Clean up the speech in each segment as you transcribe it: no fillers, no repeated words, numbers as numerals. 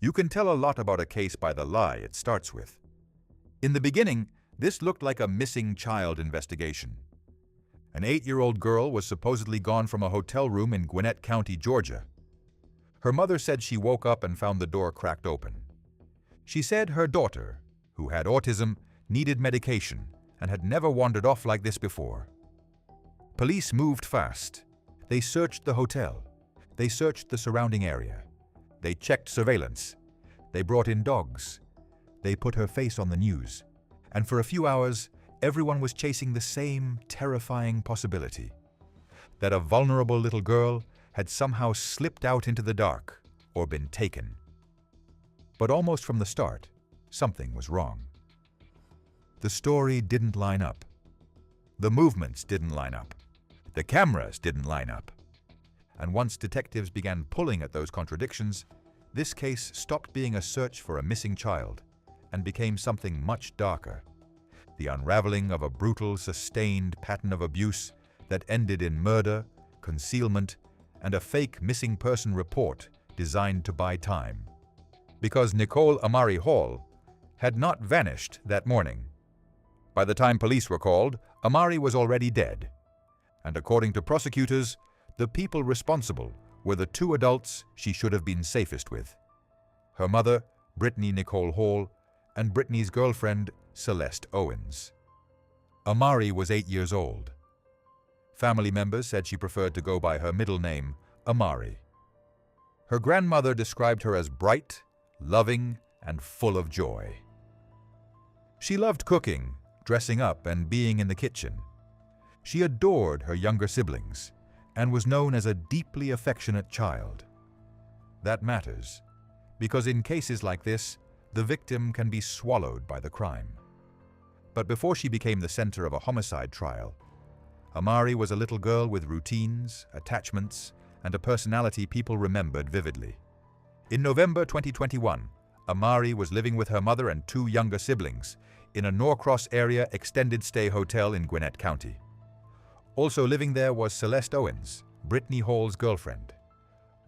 You can tell a lot about a case by the lie it starts with. In the beginning, this looked like a missing child investigation. An 8-year-old girl was supposedly gone from a hotel room in Gwinnett County, Georgia. Her mother said she woke up and found the door cracked open. She said her daughter, who had autism, needed medication and had never wandered off like this before. Police moved fast. They searched the hotel. They searched the surrounding area. They checked surveillance. They brought in dogs. They put her face on the news. And for a few hours, everyone was chasing the same terrifying possibility: that a vulnerable little girl had somehow slipped out into the dark or been taken. But almost from the start, something was wrong. The story didn't line up. The movements didn't line up. The cameras didn't line up. And once detectives began pulling at those contradictions, this case stopped being a search for a missing child and became something much darker: the unraveling of a brutal, sustained pattern of abuse that ended in murder, concealment, and a fake missing person report designed to buy time. Because Nicole Amari Hall had not vanished that morning. By the time police were called, Amari was already dead. And according to prosecutors, the people responsible were the 2 adults she should have been safest with: her mother, Brittany Nicole Hall, and Brittany's girlfriend, Celeste Owens. Amari was 8 years old. Family members said she preferred to go by her middle name, Amari. Her grandmother described her as bright, loving, and full of joy. She loved cooking, dressing up, and being in the kitchen. She adored her younger siblings and was known as a deeply affectionate child. That matters, because in cases like this, the victim can be swallowed by the crime. But before she became the center of a homicide trial, Amari was a little girl with routines, attachments, and a personality people remembered vividly. In November 2021, Amari was living with her mother and 2 younger siblings in a Norcross area extended stay hotel in Gwinnett County. Also living there was Celeste Owens, Brittany Hall's girlfriend.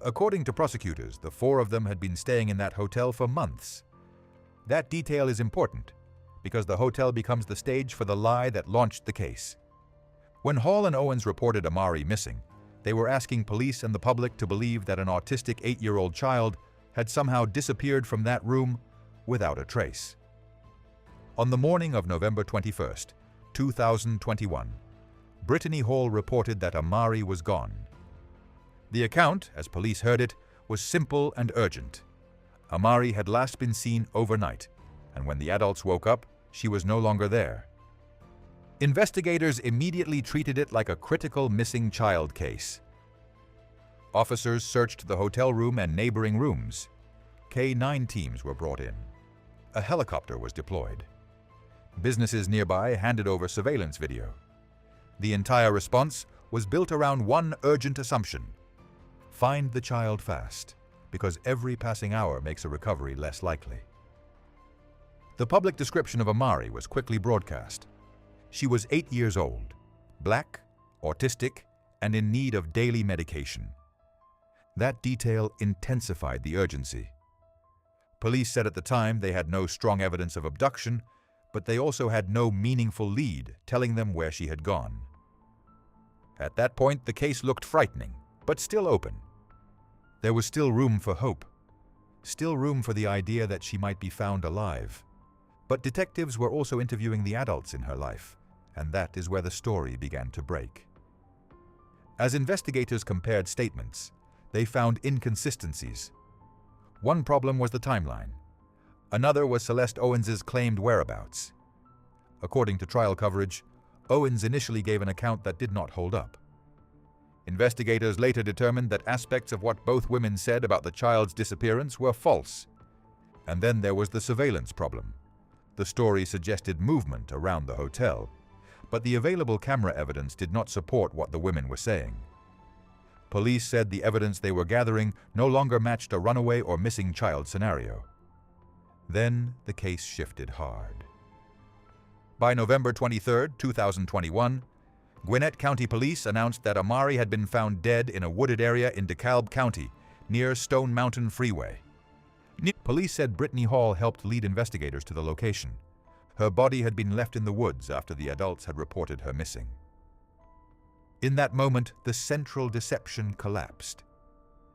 According to prosecutors, the 4 of them had been staying in that hotel for months. That detail is important because the hotel becomes the stage for the lie that launched the case. When Hall and Owens reported Amari missing, they were asking police and the public to believe that an autistic 8-year-old child had somehow disappeared from that room without a trace. On the morning of November 21st, 2021, Brittany Hall reported that Amari was gone. The account, as police heard it, was simple and urgent. Amari had last been seen overnight, and when the adults woke up, she was no longer there. Investigators immediately treated it like a critical missing child case. Officers searched the hotel room and neighboring rooms. K-9 teams were brought in. A helicopter was deployed. Businesses nearby handed over surveillance video. The entire response was built around one urgent assumption: find the child fast, because every passing hour makes a recovery less likely. The public description of Amari was quickly broadcast. She was 8 years old, black, autistic, and in need of daily medication. That detail intensified the urgency. Police said at the time they had no strong evidence of abduction, but they also had no meaningful lead telling them where she had gone. At that point, the case looked frightening, but still open. There was still room for hope, still room for the idea that she might be found alive. But detectives were also interviewing the adults in her life, and that is where the story began to break. As investigators compared statements, they found inconsistencies. One problem was the timeline. Another was Celeste Owens's claimed whereabouts. According to trial coverage, Owens initially gave an account that did not hold up. Investigators later determined that aspects of what both women said about the child's disappearance were false. And then there was the surveillance problem. The story suggested movement around the hotel, but the available camera evidence did not support what the women were saying. Police said the evidence they were gathering no longer matched a runaway or missing child scenario. Then the case shifted hard. By November 23, 2021, Gwinnett County Police announced that Amari had been found dead in a wooded area in DeKalb County, near Stone Mountain Freeway. Police said Brittany Hall helped lead investigators to the location. Her body had been left in the woods after the adults had reported her missing. In that moment, the central deception collapsed.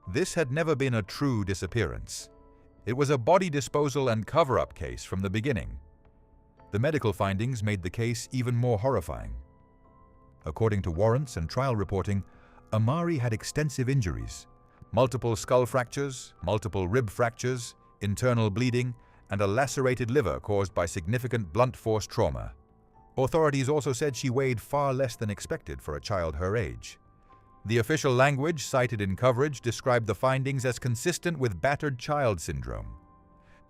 This had never been a true disappearance. It was a body disposal and cover-up case from the beginning. The medical findings made the case even more horrifying. According to warrants and trial reporting, Amari had extensive injuries: multiple skull fractures, multiple rib fractures, internal bleeding, and a lacerated liver caused by significant blunt force trauma. Authorities also said she weighed far less than expected for a child her age. The official language cited in coverage described the findings as consistent with battered child syndrome.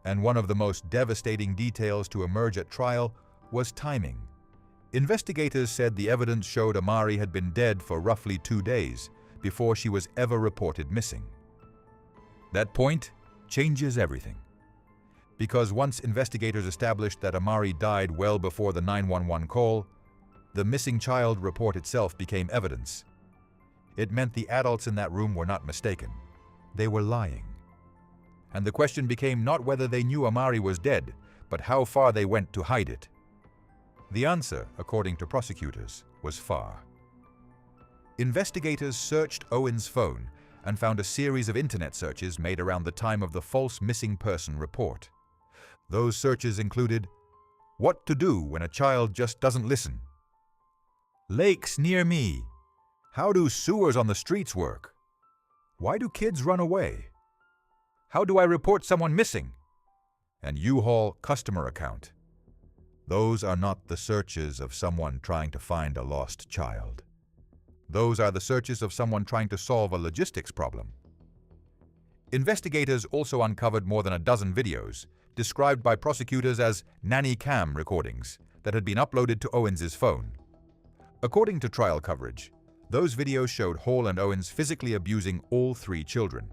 And one of the most devastating details to emerge at trial was timing. Investigators said the evidence showed Amari had been dead for roughly 2 days before she was ever reported missing. That point changes everything. Because once investigators established that Amari died well before the 911 call, the missing child report itself became evidence. It meant the adults in that room were not mistaken. They were lying. And the question became not whether they knew Amari was dead, but how far they went to hide it. The answer, according to prosecutors, was far. Investigators searched Owens' phone and found a series of internet searches made around the time of the false missing person report. Those searches included: what to do when a child just doesn't listen, lakes near me, how do sewers on the streets work, why do kids run away, how do I report someone missing, and U-Haul customer account. Those are not the searches of someone trying to find a lost child. Those are the searches of someone trying to solve a logistics problem. Investigators also uncovered more than a dozen videos, described by prosecutors as nanny cam recordings, that had been uploaded to Owens' phone. According to trial coverage, those videos showed Hall and Owens physically abusing all 3 children.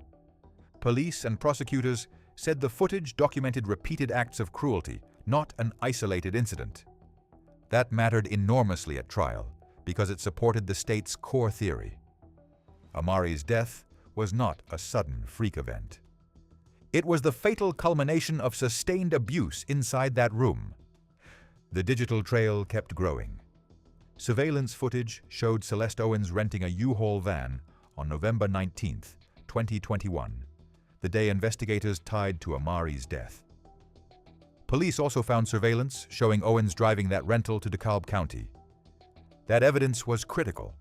Police and prosecutors said the footage documented repeated acts of cruelty, not an isolated incident. That mattered enormously at trial because it supported the state's core theory. Amari's death was not a sudden freak event. It was the fatal culmination of sustained abuse inside that room. The digital trail kept growing. Surveillance footage showed Celeste Owens renting a U-Haul van on November 19, 2021, the day investigators tied to Amari's death. Police also found surveillance showing Owens driving that rental to DeKalb County. That evidence was critical.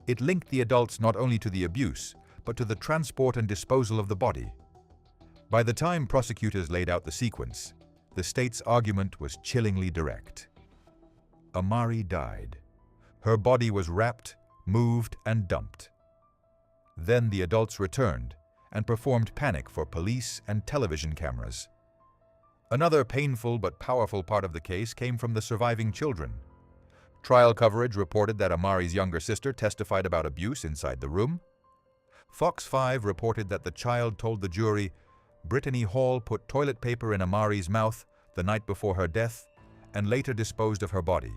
It linked the adults not only to the abuse, but to the transport and disposal of the body. By the time prosecutors laid out the sequence, the state's argument was chillingly direct. Amari died. Her body was wrapped, moved, and dumped. Then the adults returned and performed panic for police and television cameras. Another painful but powerful part of the case came from the surviving children. Trial coverage reported that Amari's younger sister testified about abuse inside the room. Fox 5 reported that the child told the jury Brittany Hall put toilet paper in Amari's mouth the night before her death and later disposed of her body.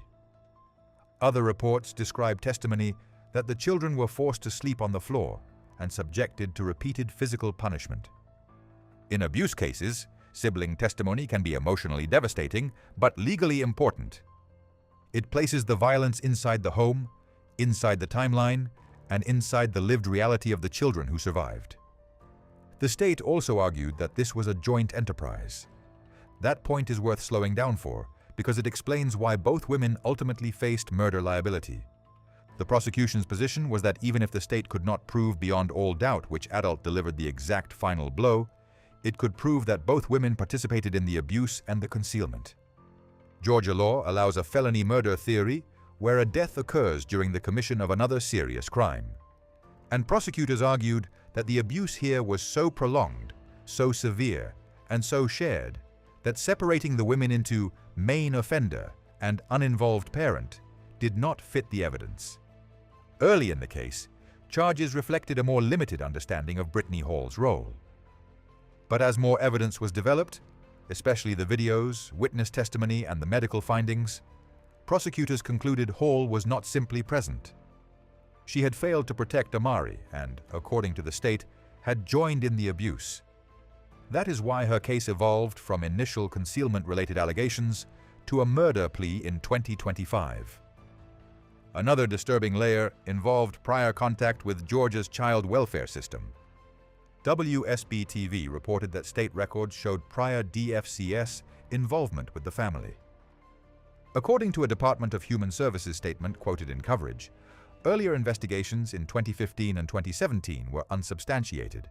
Other reports describe testimony that the children were forced to sleep on the floor and subjected to repeated physical punishment. In abuse cases, sibling testimony can be emotionally devastating, but legally important. It places the violence inside the home, inside the timeline, and inside the lived reality of the children who survived. The state also argued that this was a joint enterprise. That point is worth slowing down for, because it explains why both women ultimately faced murder liability. The prosecution's position was that even if the state could not prove beyond all doubt which adult delivered the exact final blow, it could prove that both women participated in the abuse and the concealment. Georgia law allows a felony murder theory where a death occurs during the commission of another serious crime. And prosecutors argued that the abuse here was so prolonged, so severe, and so shared that separating the women into main offender and uninvolved parent did not fit the evidence. Early in the case, charges reflected a more limited understanding of Brittany Hall's role. But as more evidence was developed, especially the videos, witness testimony, and the medical findings, prosecutors concluded Hall was not simply present. She had failed to protect Amari and, according to the state, had joined in the abuse. That is why her case evolved from initial concealment-related allegations to a murder plea in 2025. Another disturbing layer involved prior contact with Georgia's child welfare system. WSB-TV reported that state records showed prior DFCS involvement with the family. According to a Department of Human Services statement quoted in coverage, earlier investigations in 2015 and 2017 were unsubstantiated,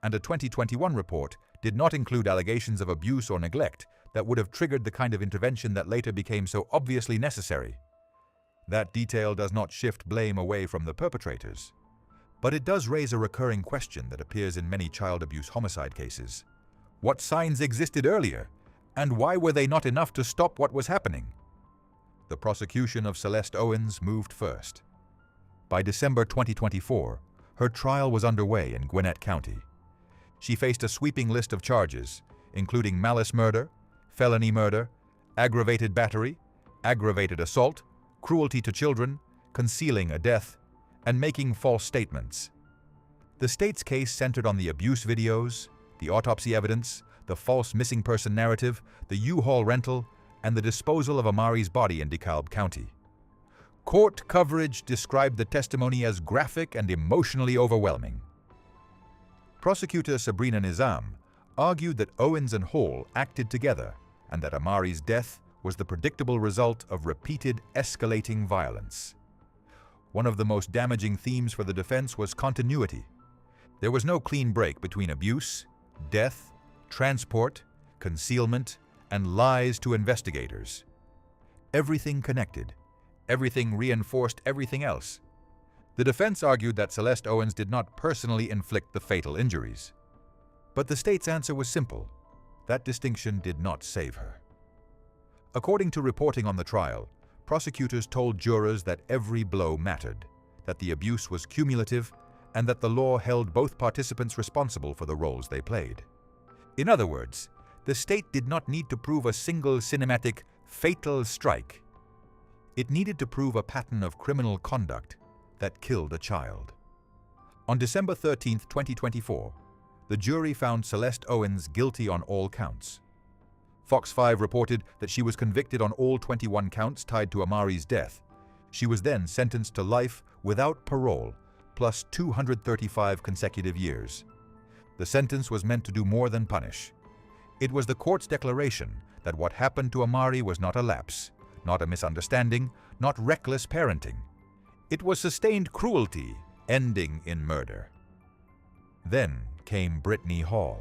and a 2021 report did not include allegations of abuse or neglect that would have triggered the kind of intervention that later became so obviously necessary. That detail does not shift blame away from the perpetrators, but it does raise a recurring question that appears in many child abuse homicide cases. What signs existed earlier, and why were they not enough to stop what was happening? The prosecution of Celeste Owens moved first. By December 2024, her trial was underway in Gwinnett County. She faced a sweeping list of charges, including malice murder, felony murder, aggravated battery, aggravated assault, cruelty to children, concealing a death, and making false statements. The state's case centered on the abuse videos, the autopsy evidence, the false missing person narrative, the U-Haul rental, and the disposal of Amari's body in DeKalb County. Court coverage described the testimony as graphic and emotionally overwhelming. Prosecutor Sabrina Nizam argued that Owens and Hall acted together and that Amari's death was the predictable result of repeated escalating violence. One of the most damaging themes for the defense was continuity. There was no clean break between abuse, death, transport, concealment, and lies to investigators. Everything connected. Everything reinforced everything else. The defense argued that Celeste Owens did not personally inflict the fatal injuries. But the state's answer was simple. That distinction did not save her. According to reporting on the trial, prosecutors told jurors that every blow mattered, that the abuse was cumulative, and that the law held both participants responsible for the roles they played. In other words, the state did not need to prove a single cinematic, fatal strike. It needed to prove a pattern of criminal conduct that killed a child. On December 13, 2024, the jury found Celeste Owens guilty on all counts. Fox 5 reported that she was convicted on all 21 counts tied to Amari's death. She was then sentenced to life without parole, plus 235 consecutive years. The sentence was meant to do more than punish. It was the court's declaration that what happened to Amari was not a lapse, not a misunderstanding, not reckless parenting. It was sustained cruelty, ending in murder. Then came Brittany Hall.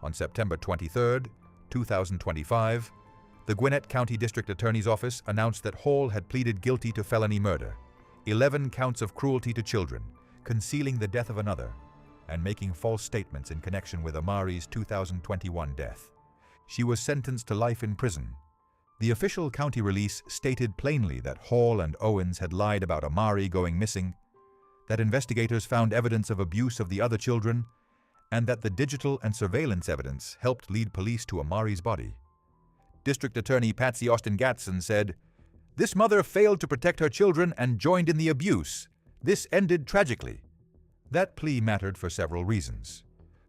On September 23, 2025, the Gwinnett County District Attorney's Office announced that Hall had pleaded guilty to felony murder, 11 counts of cruelty to children, concealing the death of another, and making false statements in connection with Amari's 2021 death. She was sentenced to life in prison. The official county release stated plainly that Hall and Owens had lied about Amari going missing, that investigators found evidence of abuse of the other children, and that the digital and surveillance evidence helped lead police to Amari's body. District Attorney Patsy Austin Gatson said, "This mother failed to protect her children and joined in the abuse. This ended tragically." That plea mattered for several reasons.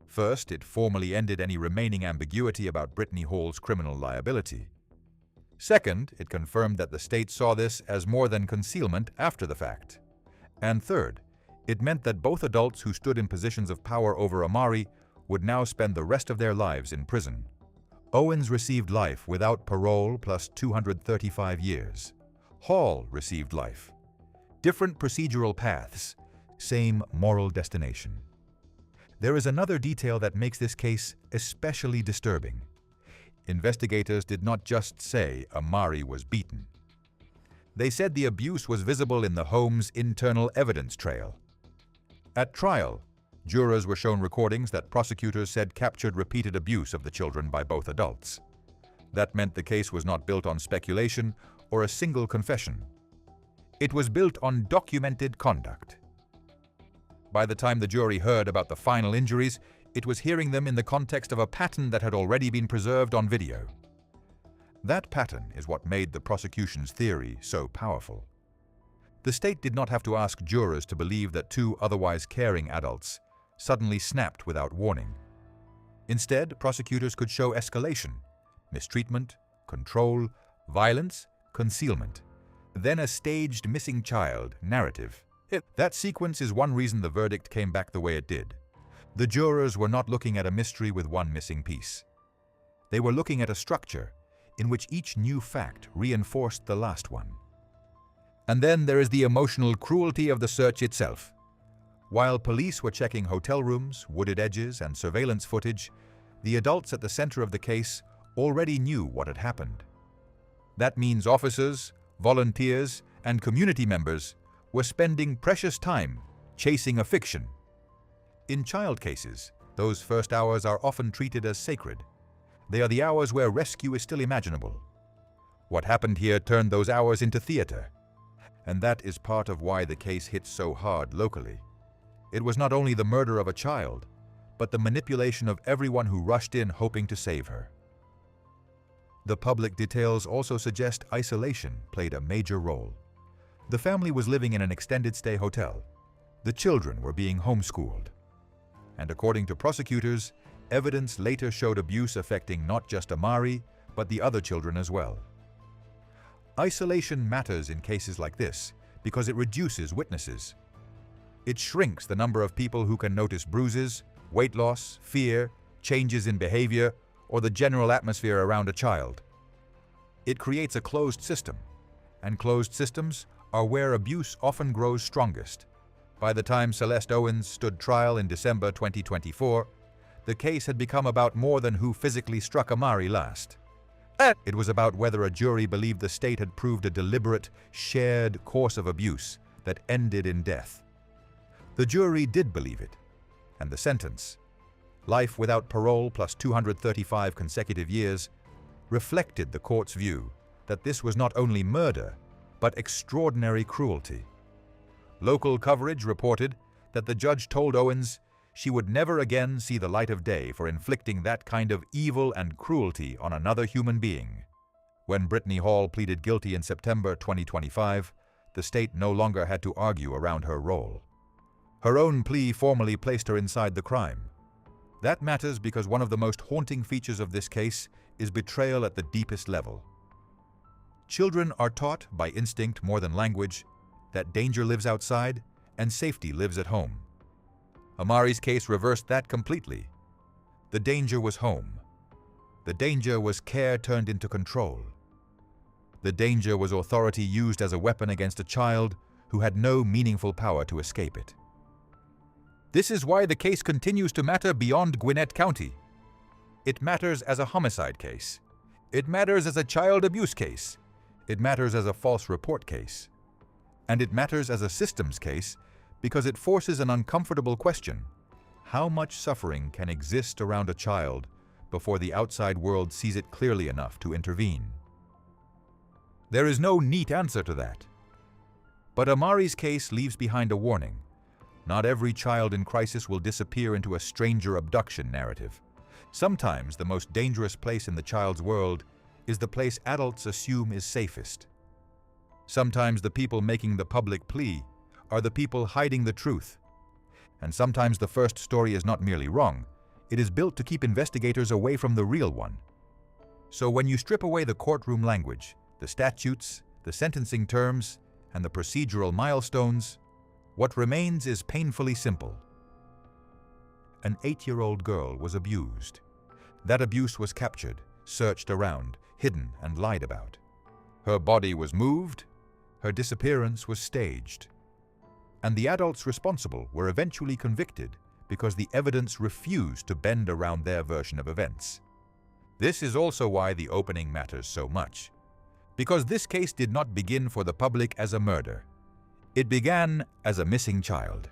First, it formally ended any remaining ambiguity about Brittany Hall's criminal liability. Second, it confirmed that the state saw this as more than concealment after the fact. And third, it meant that both adults who stood in positions of power over Amari would now spend the rest of their lives in prison. Owens received life without parole plus 235 years. Hall received life. Different procedural paths, same moral destination. There is another detail that makes this case especially disturbing. Investigators did not just say Amari was beaten. They said the abuse was visible in the home's internal evidence trail. At trial, jurors were shown recordings that prosecutors said captured repeated abuse of the children by both adults. That meant the case was not built on speculation or a single confession. It was built on documented conduct. By the time the jury heard about the final injuries, it was hearing them in the context of a pattern that had already been preserved on video. That pattern is what made the prosecution's theory so powerful. The state did not have to ask jurors to believe that two otherwise caring adults suddenly snapped without warning. Instead, prosecutors could show escalation, mistreatment, control, violence, concealment, then a staged missing child narrative. That sequence is one reason the verdict came back the way it did. The jurors were not looking at a mystery with one missing piece. They were looking at a structure in which each new fact reinforced the last one. And then there is the emotional cruelty of the search itself. While police were checking hotel rooms, wooded edges, and surveillance footage, the adults at the center of the case already knew what had happened. That means officers, volunteers, and community members were spending precious time chasing a fiction. In child cases, those first hours are often treated as sacred. They are the hours where rescue is still imaginable. What happened here turned those hours into theater. And that is part of why the case hit so hard locally. It was not only the murder of a child, but the manipulation of everyone who rushed in hoping to save her. The public details also suggest isolation played a major role. The family was living in an extended stay hotel. The children were being homeschooled. And according to prosecutors, evidence later showed abuse affecting not just Amari, but the other children as well. Isolation matters in cases like this because it reduces witnesses. It shrinks the number of people who can notice bruises, weight loss, fear, changes in behavior, or the general atmosphere around a child. It creates a closed system, and closed systems are where abuse often grows strongest. By the time Celeste Owens stood trial in December 2024, the case had become about more than who physically struck Amari last. It was about whether a jury believed the state had proved a deliberate, shared course of abuse that ended in death. The jury did believe it, and the sentence, life without parole plus 235 consecutive years, reflected the court's view that this was not only murder, but extraordinary cruelty. Local coverage reported that the judge told Owens she would never again see the light of day for inflicting that kind of evil and cruelty on another human being. When Brittany Hall pleaded guilty in September 2025, the state no longer had to argue around her role. Her own plea formally placed her inside the crime. That matters because one of the most haunting features of this case is betrayal at the deepest level. Children are taught, by instinct more than language, that danger lives outside and safety lives at home. Amari's case reversed that completely. The danger was home. The danger was care turned into control. The danger was authority used as a weapon against a child who had no meaningful power to escape it. This is why the case continues to matter beyond Gwinnett County. It matters as a homicide case. It matters as a child abuse case. It matters as a false report case. And it matters as a systems case because it forces an uncomfortable question. How much suffering can exist around a child before the outside world sees it clearly enough to intervene? There is no neat answer to that. But Amari's case leaves behind a warning. Not every child in crisis will disappear into a stranger abduction narrative. Sometimes the most dangerous place in the child's world is the place adults assume is safest. Sometimes the people making the public plea are the people hiding the truth. And sometimes the first story is not merely wrong, it is built to keep investigators away from the real one. So when you strip away the courtroom language, the statutes, the sentencing terms, and the procedural milestones, what remains is painfully simple. An 8-year-old girl was abused. That abuse was captured, searched around, hidden, and lied about. Her body was moved, her disappearance was staged. And the adults responsible were eventually convicted because the evidence refused to bend around their version of events. This is also why the opening matters so much. Because this case did not begin for the public as a murder. It began as a missing child.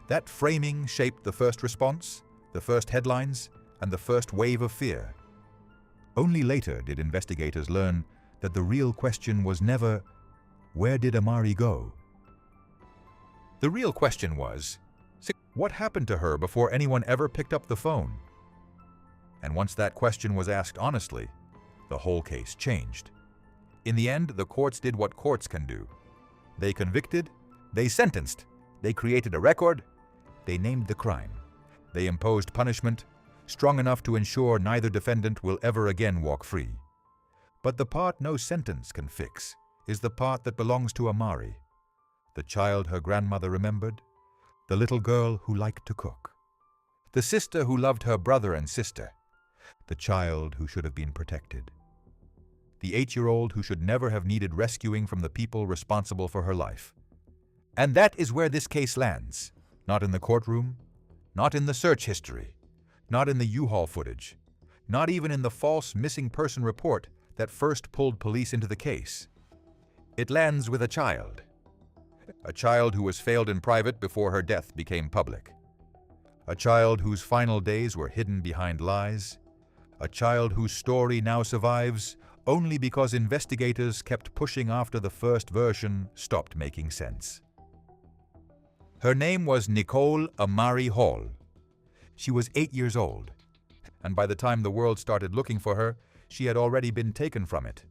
That framing shaped the first response, the first headlines, and the first wave of fear. Only later did investigators learn that the real question was never, where did Amari go? The real question was, what happened to her before anyone ever picked up the phone? And once that question was asked honestly, the whole case changed. In the end, the courts did what courts can do. They convicted, they sentenced, they created a record, they named the crime. They imposed punishment strong enough to ensure neither defendant will ever again walk free. But the part no sentence can fix is the part that belongs to Amari, the child her grandmother remembered, the little girl who liked to cook, the sister who loved her brother and sister, the child who should have been protected, the 8-year-old who should never have needed rescuing from the people responsible for her life. And that is where this case lands, not in the courtroom, not in the search history, not in the U-Haul footage, not even in the false missing person report that first pulled police into the case. It lands with a child who was failed in private before her death became public, a child whose final days were hidden behind lies, a child whose story now survives only because investigators kept pushing after the first version stopped making sense. Her name was Nicole Amari Hall. She was 8 years old, and by the time the world started looking for her, she had already been taken from it.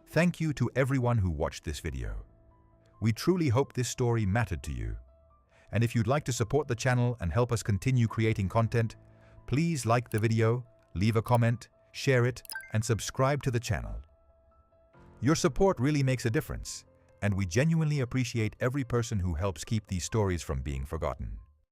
Thank you to everyone who watched this video. We truly hope this story mattered to you. And if you'd like to support the channel and help us continue creating content, please like the video, leave a comment, share it, and subscribe to the channel. Your support really makes a difference, and we genuinely appreciate every person who helps keep these stories from being forgotten.